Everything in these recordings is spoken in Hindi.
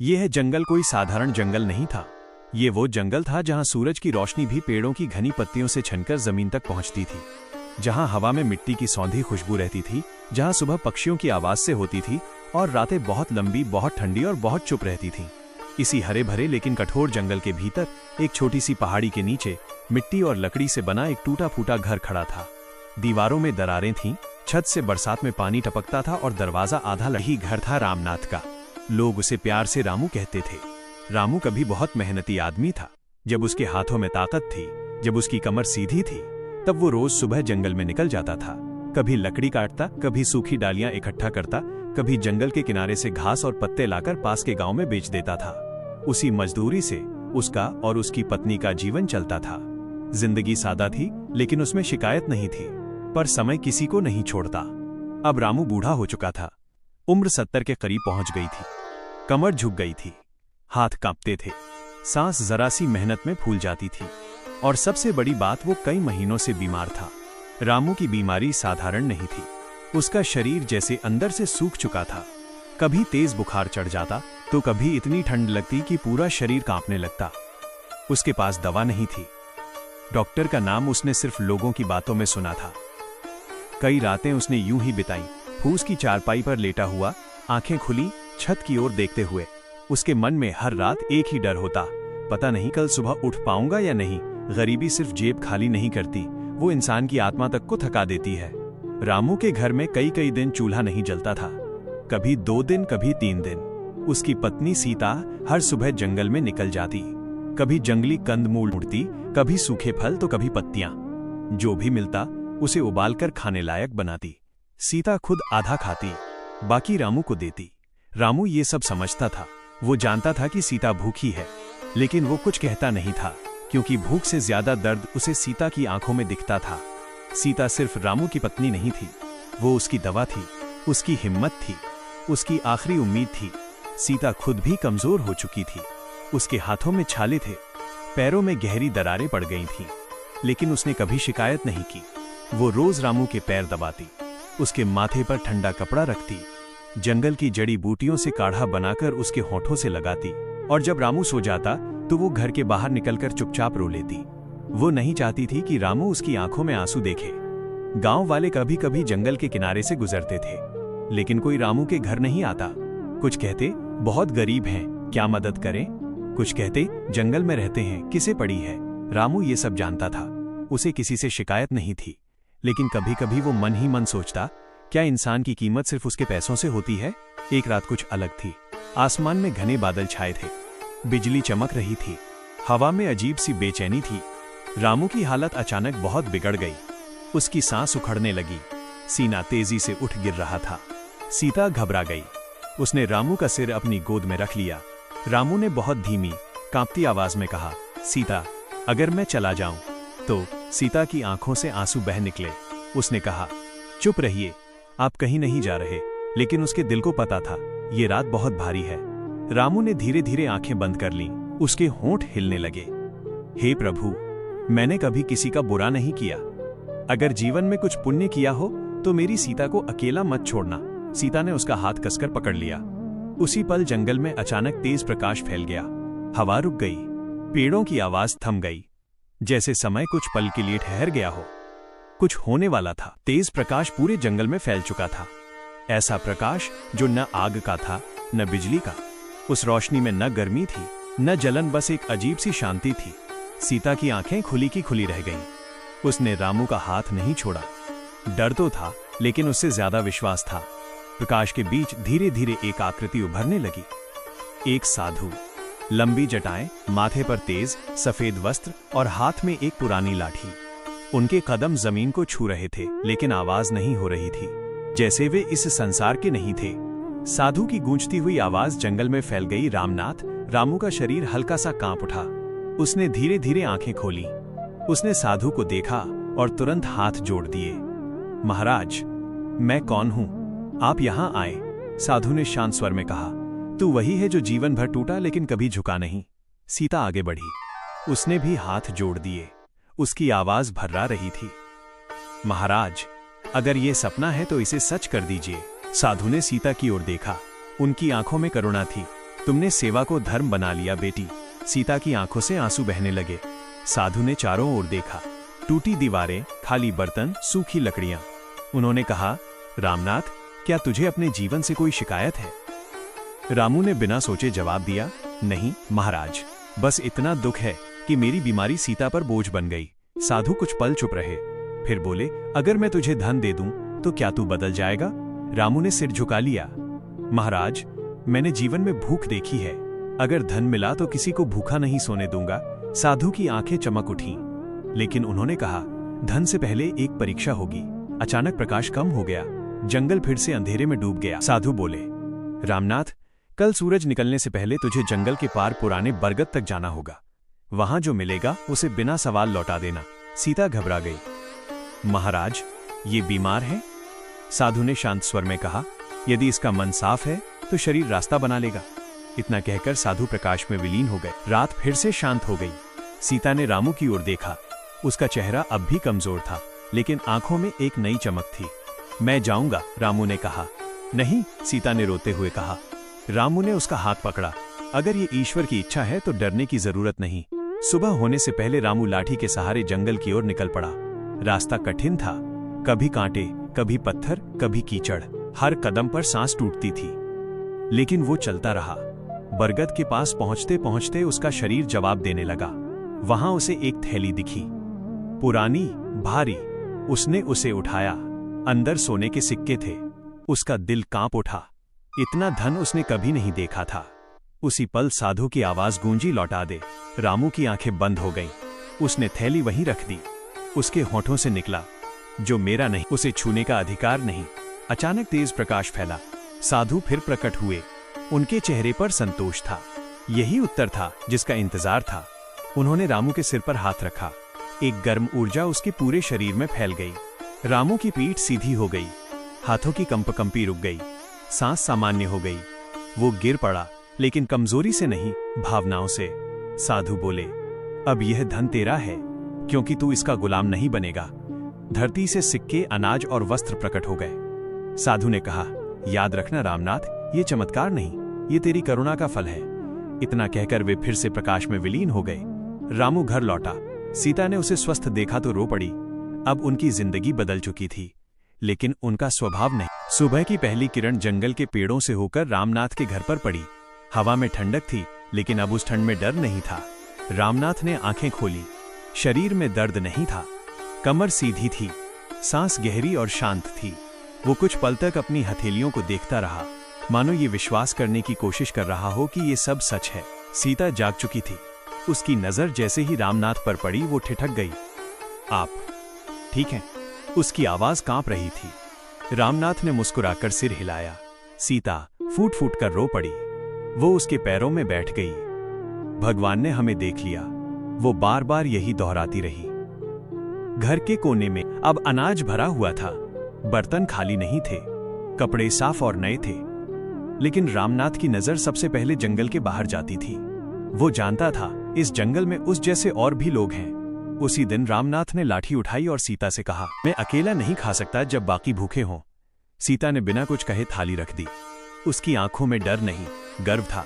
यह जंगल कोई साधारण जंगल नहीं था। ये वो जंगल था जहां सूरज की रोशनी भी पेड़ों की घनी पत्तियों से छनकर जमीन तक पहुंचती थी, जहां हवा में मिट्टी की सौंधी खुशबू रहती थी, जहां सुबह पक्षियों की आवाज से होती थी और रातें बहुत लंबी, बहुत ठंडी और बहुत चुप रहती थीं। इसी हरे भरे लेकिन कठोर जंगल के भीतर एक छोटी सी पहाड़ी के नीचे मिट्टी और लकड़ी से बना एक टूटा फूटा घर खड़ा था। दीवारों में दरारें थीं, छत से बरसात में पानी टपकता था और दरवाजा आधा लही घर था रामनाथ का। लोग उसे प्यार से रामू कहते थे। रामू कभी बहुत मेहनती आदमी था। जब उसके हाथों में ताकत थी, जब उसकी कमर सीधी थी, तब वो रोज सुबह जंगल में निकल जाता था। कभी लकड़ी काटता, कभी सूखी डालियां इकट्ठा करता, कभी जंगल के किनारे से घास और पत्ते लाकर पास के गांव में बेच देता था। उसी मजदूरी से उसका और उसकी पत्नी का जीवन चलता था। जिंदगी सादा थी, लेकिन उसमें शिकायत नहीं थी। पर समय किसी को नहीं छोड़ता। अब रामू बूढ़ा हो चुका था। उम्र 70 के करीब पहुंच गई थी। कमर झुक गई थी, हाथ कांपते थे, सांस जरा सी मेहनत में फूल जाती थी, और सबसे बड़ी बात, वो कई महीनों से बीमार था। रामू की बीमारी साधारण नहीं थी। उसका शरीर जैसे अंदर से सूख चुका था। कभी तेज बुखार चढ़ जाता, तो कभी इतनी ठंड लगती कि पूरा शरीर कांपने लगता। उसके पास दवा नहीं थी। डॉक्टर का नाम उसने सिर्फ लोगों की बातों में सुना था। कई रातें उसने यूं ही बिताई, फूस की चारपाई पर लेटा हुआ, आंखें खुली, छत की ओर देखते हुए। उसके मन में हर रात एक ही डर होता, पता नहीं कल सुबह उठ पाऊंगा या नहीं। गरीबी सिर्फ जेब खाली नहीं करती, वो इंसान की आत्मा तक को थका देती है। रामू के घर में कई कई दिन चूल्हा नहीं जलता था। कभी 2 दिन, कभी 3 दिन। उसकी पत्नी सीता हर सुबह जंगल में निकल जाती। कभी जंगली कंदमूल उड़ती, कभी सूखे फल तो कभी पत्तियां। जो भी मिलता उसे उबालकर खाने लायक बनाती। सीता खुद आधा खाती, बाकी रामू को देती। रामू ये सब समझता था। वो जानता था कि सीता भूखी है, लेकिन वो कुछ कहता नहीं था, क्योंकि भूख से ज्यादा दर्द उसे सीता की आंखों में दिखता था। सीता सिर्फ रामू की पत्नी नहीं थी, वो उसकी दवा थी, उसकी हिम्मत थी, उसकी आखिरी उम्मीद थी। सीता खुद भी कमजोर हो चुकी थी। उसके हाथों में छाले थे, पैरों में गहरी दरारें पड़ गई थीं, लेकिन उसने कभी शिकायत नहीं की। वो रोज रामू के पैर दबाती, उसके माथे पर ठंडा कपड़ा रखती, जंगल की जड़ी बूटियों से काढ़ा बनाकर उसके होठों से लगाती, और जब रामू सो जाता तो वो घर के बाहर निकलकर चुपचाप रो लेती। वो नहीं चाहती थी कि रामू उसकी आंखों में आंसू देखे। गांव वाले कभी कभी जंगल के किनारे से गुजरते थे, लेकिन कोई रामू के घर नहीं आता। कुछ कहते बहुत गरीब हैं, क्या मदद करें। कुछ कहते जंगल में रहते हैं, किसे पड़ी है। रामू ये सब जानता था। उसे किसी से शिकायत नहीं थी, लेकिन कभी कभी वो मन ही मन सोचता, क्या इंसान की कीमत सिर्फ उसके पैसों से होती है। एक रात कुछ अलग थी। आसमान में घने बादल छाए थे, बिजली चमक रही थी, हवा में अजीब सी बेचैनी थी। रामू की हालत अचानक बहुत बिगड़ गई। उसकी सांस उखड़ने लगी, सीना तेजी से उठ गिर रहा था। सीता घबरा गई। उसने रामू का सिर अपनी गोद में रख लिया। रामू ने बहुत धीमी, कांपती आवाज में कहा, सीता, अगर मैं चला जाऊं तो। सीता की आंखों से आंसू बह निकले। उसने कहा, चुप रहिए, आप कहीं नहीं जा रहे। लेकिन उसके दिल को पता था, ये रात बहुत भारी है। रामू ने धीरे धीरे आंखें बंद कर लीं। उसके होंठ हिलने लगे। हे प्रभु, मैंने कभी किसी का बुरा नहीं किया। अगर जीवन में कुछ पुण्य किया हो तो मेरी सीता को अकेला मत छोड़ना। सीता ने उसका हाथ कसकर पकड़ लिया। उसी पल जंगल में अचानक तेज प्रकाश फैल गया। हवा रुक गई, पेड़ों की आवाज थम गई, जैसे समय कुछ पल के लिए ठहर गया हो। कुछ होने वाला था। तेज प्रकाश पूरे जंगल में फैल चुका था। ऐसा प्रकाश जो न आग का था न बिजली का। उस रोशनी में न गर्मी थी न जलन, बस एक अजीब सी शांति थी। सीता की आंखें खुली की खुली रह गईं। उसने रामू का हाथ नहीं छोड़ा। डर तो था, लेकिन उससे ज्यादा विश्वास था। प्रकाश के बीच धीरे धीरे एक आकृति उभरने लगी। एक साधु, लंबी जटाएं, माथे पर तेज सफेद वस्त्र और हाथ में एक पुरानी लाठी। उनके कदम जमीन को छू रहे थे, लेकिन आवाज नहीं हो रही थी, जैसे वे इस संसार के नहीं थे। साधु की गूंजती हुई आवाज जंगल में फैल गई, रामनाथ। रामू का शरीर हल्का सा कांप उठा। उसने धीरे धीरे आंखें खोली। उसने साधु को देखा और तुरंत हाथ जोड़ दिए। महाराज, मैं कौन हूं? आप यहां आए, साधु ने शांत स्वर में कहा। तू वही है जो जीवन भर टूटा लेकिन कभी झुका नहीं। सीता आगे बढ़ी। उसने भी हाथ जोड़ दिए। उसकी आवाज भर्रा रही थी। महाराज, अगर ये सपना है तो इसे सच कर दीजिए। साधु ने सीता की ओर देखा। उनकी आंखों में करुणा थी, तुमने सेवा को धर्म बना लिया बेटी। सीता की आंखों से आंसू बहने लगे। साधु ने चारों ओर देखा। टूटी दीवारें, खाली बर्तन, सूखी लकड़ियां। उन्होंने कहा, रामनाथ, क्या तुझे अपने जीवन से कोई शिकायत है? रामू ने बिना सोचे जवाब दिया, नहीं महाराज, बस इतना दुख है कि मेरी बीमारी सीता पर बोझ बन गई। साधु कुछ पल चुप रहे, फिर बोले, अगर मैं तुझे धन दे दूं तो क्या तू बदल जाएगा? रामू ने सिर झुका लिया। महाराज, मैंने जीवन में भूख देखी है, अगर धन मिला तो किसी को भूखा नहीं सोने दूंगा। साधु की आंखें चमक उठीं, लेकिन उन्होंने कहा, धन से पहले एक परीक्षा होगी। अचानक प्रकाश कम हो गया, जंगल फिर से अंधेरे में डूब गया। साधु बोले, रामनाथ, कल सूरज निकलने से पहले तुझे जंगल के पार पुराने बरगद तक जाना होगा। वहां जो मिलेगा उसे बिना सवाल लौटा देना। सीता घबरा गई। महाराज, ये बीमार है? साधु ने शांत स्वर में कहा, यदि इसका मन साफ है तो शरीर रास्ता बना लेगा। इतना कहकर साधु प्रकाश में विलीन हो गए। रात फिर से शांत हो गई। सीता ने रामू की ओर देखा। उसका चेहरा अब भी कमजोर था, लेकिन आंखों में एक नई चमक थी। मैं जाऊंगा, रामू ने कहा। नहीं, सीता ने रोते हुए कहा। रामू ने उसका हाथ पकड़ा। अगर ये ईश्वर की इच्छा है तो डरने की जरूरत नहीं। सुबह होने से पहले रामू लाठी के सहारे जंगल की ओर निकल पड़ा। रास्ता कठिन था, कभी कांटे, कभी पत्थर, कभी कीचड़। हर कदम पर सांस टूटती थी, लेकिन वो चलता रहा। बरगद के पास पहुंचते पहुंचते उसका शरीर जवाब देने लगा। वहां उसे एक थैली दिखी, पुरानी, भारी। उसने उसे उठाया। अंदर सोने के सिक्के थे। उसका दिल कांप उठा। इतना धन उसने कभी नहीं देखा था। उसी पल साधु की आवाज गूंजी, लौटा दे। रामू की आंखें बंद हो गईं। उसने थैली वहीं रख दी। उसके होठों से निकला, जो मेरा नहीं, उसे छूने का अधिकार नहीं। अचानक तेज प्रकाश फैला। साधु फिर प्रकट हुए। उनके चेहरे पर संतोष था। यही उत्तर था जिसका इंतजार था। उन्होंने रामू के सिर पर हाथ रखा। एक गर्म ऊर्जा उसके पूरे शरीर में फैल गई। रामू की पीठ सीधी हो गई। हाथों की कंपकंपी रुक गई। सांस सामान्य हो गई। वो गिर पड़ा, लेकिन कमजोरी से नहीं, भावनाओं से। साधु बोले, अब यह धन तेरा है, क्योंकि तू इसका गुलाम नहीं बनेगा। धरती से सिक्के, अनाज और वस्त्र प्रकट हो गए। साधु ने कहा, याद रखना रामनाथ, ये चमत्कार नहीं, ये तेरी करुणा का फल है। इतना कहकर वे फिर से प्रकाश में विलीन हो गए। रामू घर लौटा। सीता ने उसे स्वस्थ देखा तो रो पड़ी। अब उनकी जिंदगी बदल चुकी थी, लेकिन उनका स्वभाव नहीं। सुबह की पहली किरण जंगल के पेड़ों से होकर रामनाथ के घर पर पड़ी। हवा में ठंडक थी, लेकिन अब उस ठंड में डर नहीं था। रामनाथ ने आंखें खोली। शरीर में दर्द नहीं था, कमर सीधी थी, सांस गहरी और शांत थी। वो कुछ पल तक अपनी हथेलियों को देखता रहा, मानो ये विश्वास करने की कोशिश कर रहा हो कि ये सब सच है। सीता जाग चुकी थी। उसकी नजर जैसे ही रामनाथ पर पड़ी, वो ठिठक गई। आप ठीक हैं? उसकी आवाज कांप रही थी। रामनाथ ने मुस्कुराकर सिर हिलाया। सीता फूट फूट कर रो पड़ी। वो उसके पैरों में बैठ गई। भगवान ने हमें देख लिया, वो बार बार यही दोहराती रही। घर के कोने में अब अनाज भरा हुआ था। बर्तन खाली नहीं थे, कपड़े साफ और नए थे। लेकिन रामनाथ की नजर सबसे पहले जंगल के बाहर जाती थी। वो जानता था इस जंगल में उस जैसे और भी लोग हैं। उसी दिन रामनाथ ने लाठी उठाई और सीता से कहा, मैं अकेला नहीं खा सकता जब बाकी भूखे हों। सीता ने बिना कुछ कहे थाली रख दी। उसकी आंखों में डर नहीं, गर्व था।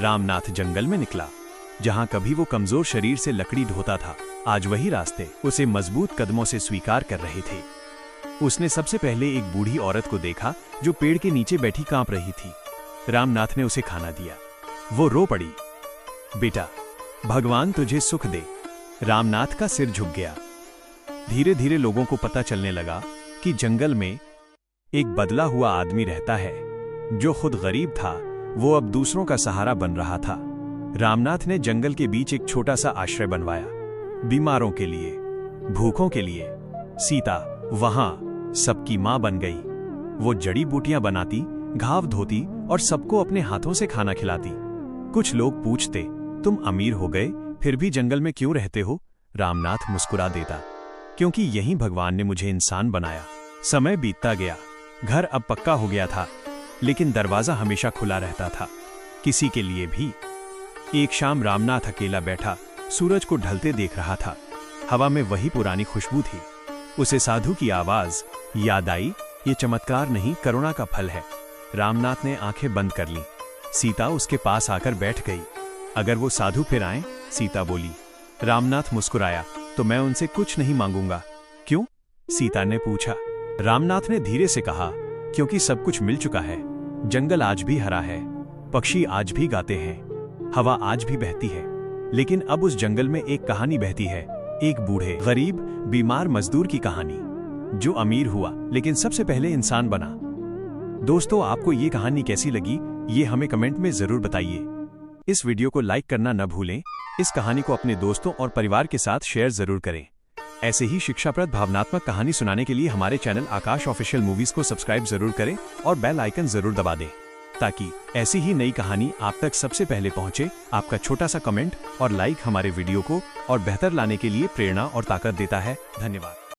रामनाथ जंगल में निकला। जहां कभी वो कमजोर शरीर से लकड़ी ढोता था, आज वही रास्ते उसे मजबूत कदमों से स्वीकार कर रहे थे। उसने सबसे पहले एक बूढ़ी औरत को देखा जो पेड़ के नीचे बैठी कांप रही थी। रामनाथ ने उसे खाना दिया। वो रो पड़ी। बेटा, भगवान तुझे सुख दे। रामनाथ का सिर झुक गया। धीरे धीरे लोगों को पता चलने लगा कि जंगल में एक बदला हुआ आदमी रहता है। जो खुद गरीब था, वो अब दूसरों का सहारा बन रहा था। रामनाथ ने जंगल के बीच एक छोटा सा आश्रय बनवाया, बीमारों के लिए, भूखों के लिए। सीता वहां सबकी मां बन गई। वो जड़ी बूटियां बनाती, घाव धोती और सबको अपने हाथों से खाना खिलाती। कुछ लोग पूछते, तुम अमीर हो गए फिर भी जंगल में क्यों रहते हो? रामनाथ मुस्कुरा देता, क्योंकि यही भगवान ने मुझे इंसान बनाया। समय बीतता गया। घर अब पक्का हो गया था, लेकिन दरवाजा हमेशा खुला रहता था, किसी के लिए भी। एक शाम रामनाथ अकेला बैठा सूरज को ढलते देख रहा था। हवा में वही पुरानी खुशबू थी। उसे साधु की आवाज याद आई, ये चमत्कार नहीं, करुणा का फल है। रामनाथ ने आंखें बंद कर लीं। सीता उसके पास आकर बैठ गई। अगर वो साधु फिर आए, सीता बोली। रामनाथ मुस्कुराया, तो मैं उनसे कुछ नहीं मांगूंगा। क्यों? सीता ने पूछा। रामनाथ ने धीरे से कहा, क्योंकि सब कुछ मिल चुका है। जंगल आज भी हरा है, पक्षी आज भी गाते हैं, हवा आज भी बहती है। लेकिन अब उस जंगल में एक कहानी बहती है, एक बूढ़े गरीब बीमार मजदूर की कहानी, जो अमीर हुआ लेकिन सबसे पहले इंसान बना। दोस्तों, आपको ये कहानी कैसी लगी, ये हमें कमेंट में जरूर बताइए। इस वीडियो को लाइक करना न भूलें। इस कहानी को अपने दोस्तों और परिवार के साथ शेयर जरूर करें। ऐसे ही शिक्षाप्रद भावनात्मक कहानी सुनाने के लिए हमारे चैनल आकाश ऑफिशियल मूवीज को सब्सक्राइब जरूर करें और बेल आइकन जरूर दबा दें, ताकि ऐसी ही नई कहानी आप तक सबसे पहले पहुंचे। आपका छोटा सा कमेंट और लाइक हमारे वीडियो को और बेहतर लाने के लिए प्रेरणा और ताकत देता है। धन्यवाद।